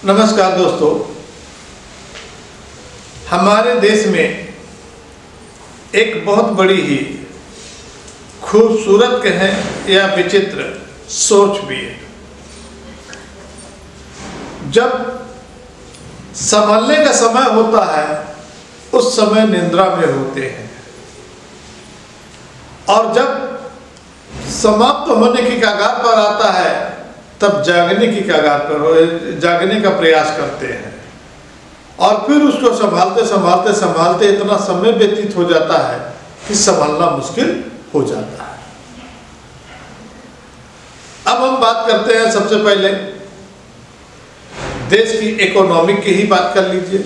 नमस्कार दोस्तों, हमारे देश में एक बहुत बड़ी ही खूबसूरत कहें या विचित्र सोच भी है। जब संभलने का समय होता है उस समय निद्रा में होते हैं, और जब समाप्त होने की कगार पर आता है तब जागने की कगार पर जागने का प्रयास करते हैं, और फिर उसको संभालते संभालते संभालते इतना समय व्यतीत हो जाता है कि संभालना मुश्किल हो जाता है। अब हम बात करते हैं सबसे पहले देश की इकोनॉमिक की ही बात कर लीजिए।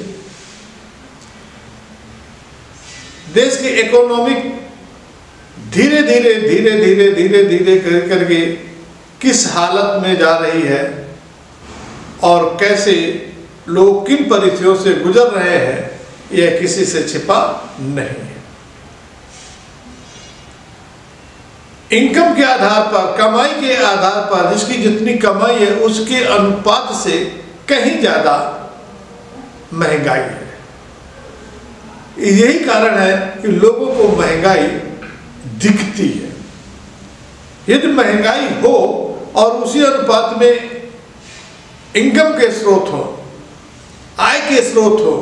देश की इकोनॉमिक धीरे धीरे धीरे धीरे धीरे धीरे करके किस हालत में जा रही है और कैसे लोग किन परिस्थितियों से गुजर रहे हैं, यह किसी से छिपा नहीं है। इनकम के आधार पर, कमाई के आधार पर जिसकी जितनी कमाई है उसके अनुपात से कहीं ज्यादा महंगाई है। यही कारण है कि लोगों को महंगाई दिखती है। यदि महंगाई हो और उसी अनुपात में इनकम के स्रोत हो, आय के स्रोत हो,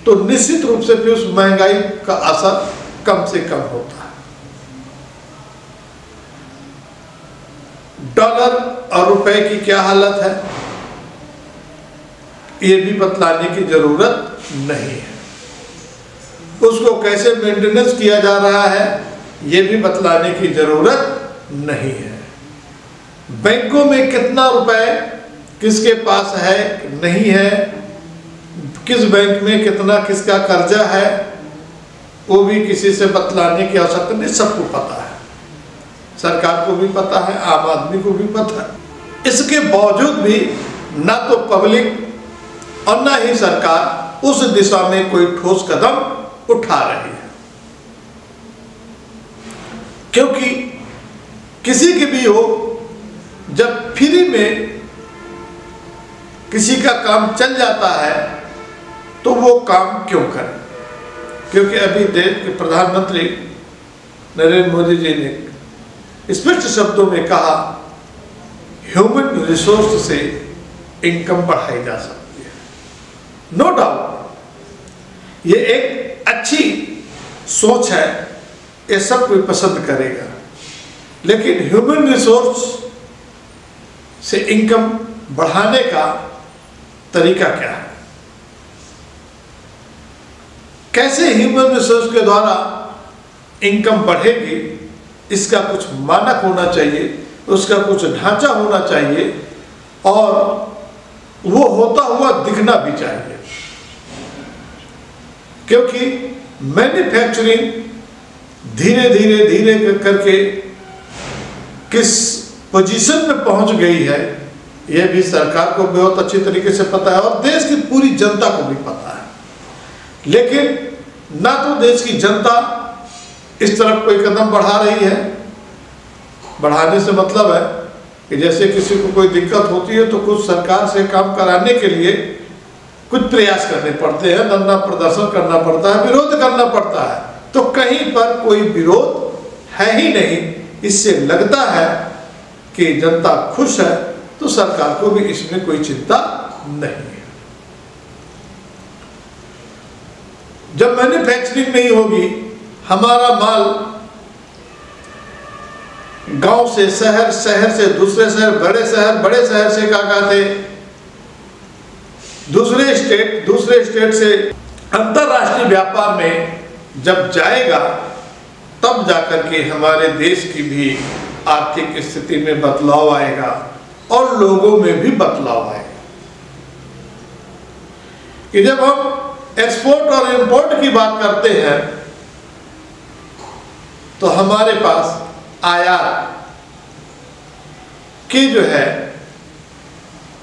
तो निश्चित रूप से फिर उस महंगाई का असर कम से कम होता है। डॉलर और रुपए की क्या हालत है ये भी बतलाने की जरूरत नहीं है। उसको कैसे मेंटेनेंस किया जा रहा है ये भी बतलाने की जरूरत नहीं है। बैंकों में कितना रुपए किसके पास है नहीं है, किस बैंक में कितना किसका कर्जा है, वो भी किसी से बतलाने की आवश्यकता नहीं। सबको पता है, सरकार को भी पता है, आम आदमी को भी पता है। इसके बावजूद भी ना तो पब्लिक और ना ही सरकार उस दिशा में कोई ठोस कदम उठा रही है, क्योंकि किसी की भी हो, जब फ्री में किसी का काम चल जाता है तो वो काम क्यों करे। क्योंकि अभी देश के प्रधानमंत्री नरेंद्र मोदी जी ने स्पष्ट शब्दों में कहा, ह्यूमन रिसोर्स से इनकम बढ़ाई जा सकती है। नो डाउट ये एक अच्छी सोच है, ये सब कोई पसंद करेगा, लेकिन ह्यूमन रिसोर्स से इनकम बढ़ाने का तरीका क्या है? कैसे ह्यूमन रिसोर्स के द्वारा इनकम बढ़ेगी, इसका कुछ मानक होना चाहिए, उसका कुछ ढांचा होना चाहिए, और वो होता हुआ दिखना भी चाहिए। क्योंकि मैन्युफैक्चरिंग धीरे धीरे धीरे करके किस पोजीशन में पहुंच गई है यह भी सरकार को बहुत अच्छी तरीके से पता है और देश की पूरी जनता को भी पता है। लेकिन ना तो देश की जनता इस तरफ कोई कदम बढ़ा रही है। बढ़ाने से मतलब है कि जैसे किसी को कोई दिक्कत होती है तो कुछ सरकार से काम कराने के लिए कुछ प्रयास करने पड़ते हैं, धरना प्रदर्शन करना पड़ता है, विरोध करना पड़ता है, तो कहीं पर कोई विरोध है ही नहीं। इससे लगता है कि जनता खुश है, तो सरकार को भी इसमें कोई चिंता नहीं है। जब मैन्युफैक्चरिंग नहीं होगी, हमारा माल गांव से शहर, शहर से दूसरे शहर, बड़े शहर से क्या कहते दूसरे स्टेट से अंतरराष्ट्रीय व्यापार में जब जाएगा, तब जाकर के हमारे देश की भी आर्थिक स्थिति में बदलाव आएगा और लोगों में भी बदलाव आएगा। कि जब हम एक्सपोर्ट और इंपोर्ट की बात करते हैं तो हमारे पास आयात की जो है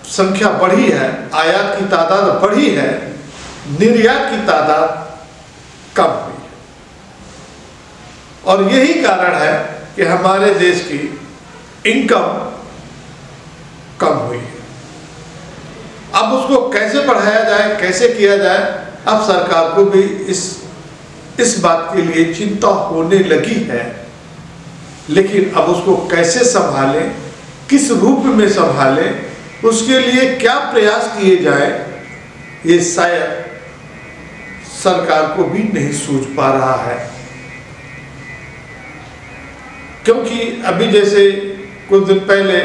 संख्या बढ़ी है, आयात की तादाद बढ़ी है, निर्यात की तादाद कम हुई है। और यही कारण है कि हमारे देश की इनकम कम हुई है। अब उसको उसको कैसे बढ़ाया जाए, कैसे किया जाए, अब सरकार को भी इस बात के लिए चिंता होने लगी है। लेकिन अब उसको कैसे संभालें, किस रूप में संभालें, उसके लिए क्या प्रयास किए जाए, ये शायद सरकार को भी नहीं सूझ पा रहा है। क्योंकि अभी जैसे कुछ दिन पहले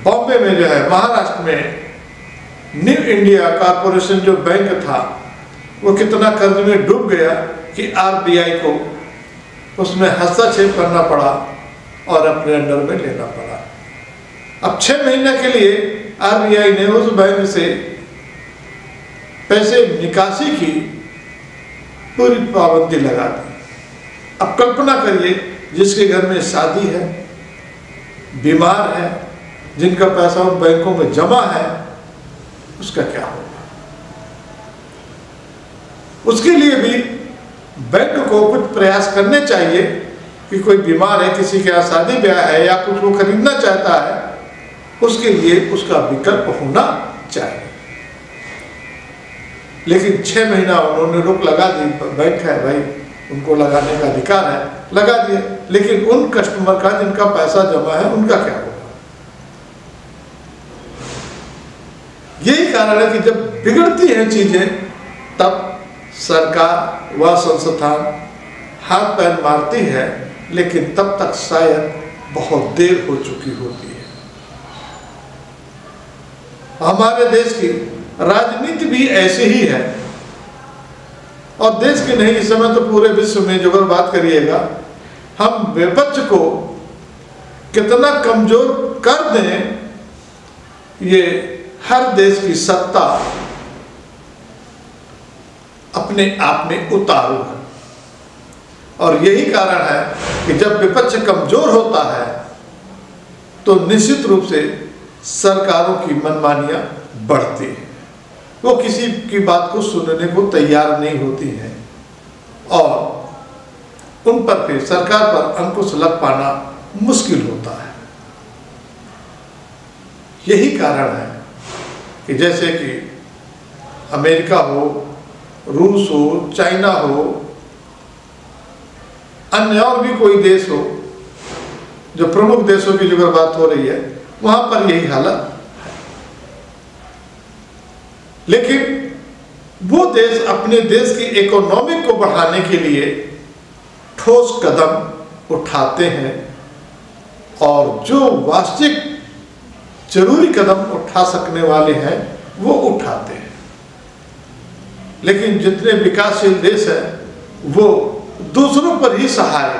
बॉम्बे में जो है, महाराष्ट्र में न्यू इंडिया कॉर्पोरेशन जो बैंक था, वो कितना कर्ज में डूब गया कि आरबीआई को उसमें हस्तक्षेप करना पड़ा और अपने अंडर में लेना पड़ा। अब 6 महीने के लिए आरबीआई ने उस बैंक से पैसे निकासी की पूरी पाबंदी लगा दी। अब कल्पना करिए, जिसके घर में शादी है, बीमार है, जिनका पैसा उन बैंकों में जमा है, उसका क्या होगा। उसके लिए भी बैंक को कुछ प्रयास करने चाहिए कि कोई बीमार है, किसी के यहाँ शादी ब्याह है या कुछ वो खरीदना चाहता है, उसके लिए उसका विकल्प होना चाहिए। लेकिन 6 महीना उन्होंने रोक लगा दी। बैंक है भाई, उनको लगाने का अधिकार है, लगा दिए। लेकिन उन कस्टमर का जिनका पैसा जमा है, उनका क्या होगा। यही कारण है कि जब बिगड़ती हैं चीजें, तब सरकार व संस्थान हाथ पैर मारती है, लेकिन तब तक शायद बहुत देर हो चुकी होती है। हमारे देश की राजनीति भी ऐसी ही है, और देश की नहीं, इस समय तो पूरे विश्व में जो अगर बात करिएगा, हम विपक्ष को कितना कमजोर कर दें, ये हर देश की सत्ता अपने आप में उतारू है। और यही कारण है कि जब विपक्ष कमजोर होता है तो निश्चित रूप से सरकारों की मनमानियां बढ़ती है। वो किसी की बात को सुनने को तैयार नहीं होती हैं और उन पर फिर सरकार पर अंकुश लग पाना मुश्किल होता है। यही कारण है कि जैसे कि अमेरिका हो, रूस हो, चाइना हो, अन्य और भी कोई देश हो, जो प्रमुख देशों की जो बात हो रही है, वहां पर यही हालत है। लेकिन वो देश अपने देश की इकोनॉमी को बढ़ाने के लिए ठोस कदम उठाते हैं और जो वास्तविक जरूरी कदम उठा सकने वाले हैं वो उठाते हैं। लेकिन जितने विकासशील देश हैं वो दूसरों पर ही सहारे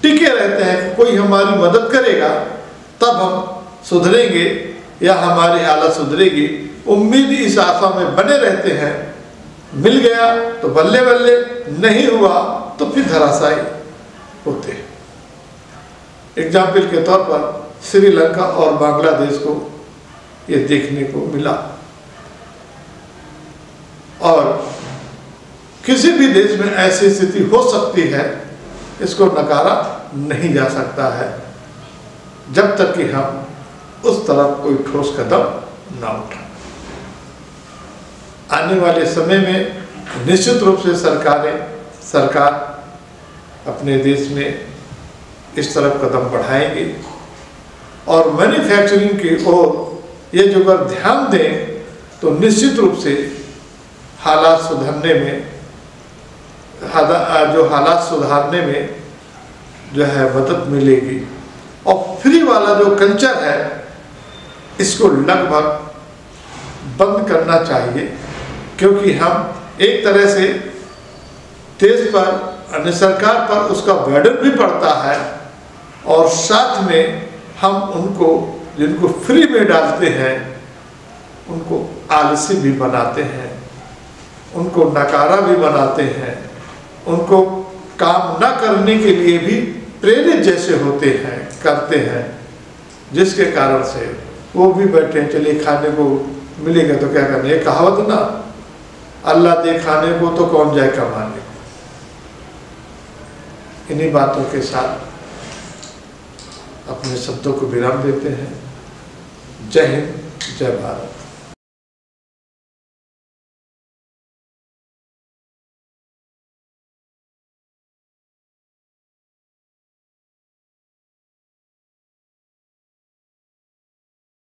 टिके रहते हैं कि कोई हमारी मदद करेगा तब हम सुधरेंगे या हमारी हालत सुधरेगी। उम्मीद इस आशा में बने रहते हैं, मिल गया तो बल्ले बल्ले, नहीं हुआ तो फिर धराशायी होते हैं। एग्जाम्पल के तौर पर श्रीलंका और बांग्लादेश को ये देखने को मिला। और किसी भी देश में ऐसी स्थिति हो सकती है, इसको नकारा नहीं जा सकता है जब तक कि हम उस तरफ कोई ठोस कदम ना उठाएं। आने वाले समय में निश्चित रूप से सरकार अपने देश में इस तरफ कदम बढ़ाएंगे और मैन्युफैक्चरिंग की ओर ये जो अगर ध्यान दें तो निश्चित रूप से हालात सुधरने में जो है मदद मिलेगी। और फ्री वाला जो कल्चर है इसको लगभग बंद करना चाहिए, क्योंकि हम एक तरह से देश पर, सरकार पर उसका बर्डन भी पड़ता है और साथ में हम उनको जिनको फ्री में डालते हैं उनको आलसी भी बनाते हैं, उनको नकारा भी बनाते हैं, उनको काम न करने के लिए भी प्रेरित जैसे होते हैं, करते हैं, जिसके कारण से वो भी बैठे हैं, चलिए खाने को मिलेगा तो क्या करना। ये कहावत ना, अल्लाह दे खाने को तो कौन जाए कमाने को। इन्हीं बातों के साथ अपने शब्दों को विराम देते हैं। जय हिंद, जय भारत।